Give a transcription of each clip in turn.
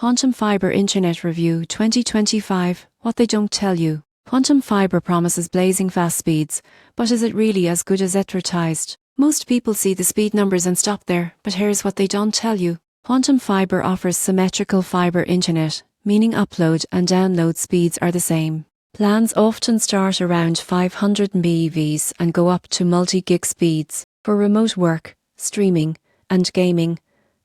Quantum Fiber Internet Review 2025, What They Don't Tell You. Quantum Fiber promises blazing fast speeds, but is it really as good as advertised? Most people see the speed numbers and stop there, but here's what they don't tell you. Quantum Fiber offers symmetrical fiber internet, meaning upload and download speeds are the same. Plans often start around 500 MB and go up to multi-gig speeds. For remote work, streaming, and gaming,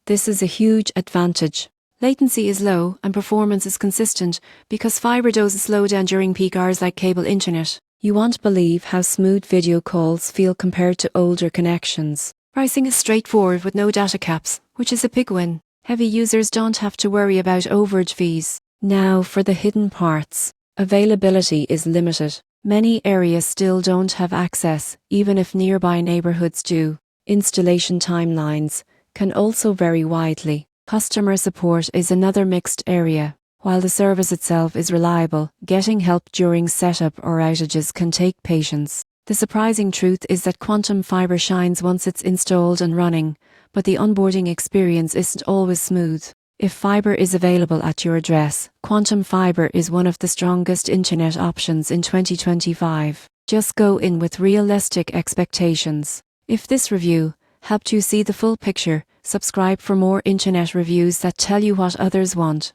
this is a huge advantage. Latency is low and performance is consistent because fiber doesn't slow down during peak hours like cable internet. You won't believe how smooth video calls feel compared to older connections. Pricing is straightforward with no data caps, which is a big win. Heavy users don't have to worry about overage fees. Now for the hidden parts. Availability is limited. Many areas still don't have access, even if nearby neighborhoods do. Installation timelines can also vary widely. Customer support is another mixed area. While the service itself is reliable, getting help during setup or outages can take patience. The surprising truth is that Quantum Fiber shines once it's installed and running, but the onboarding experience isn't always smooth. If fiber is available at your address, Quantum Fiber is one of the strongest internet options in 2025. Just go in with realistic expectations. If this review helped you see the full picture, subscribe for more internet reviews that tell you what others want.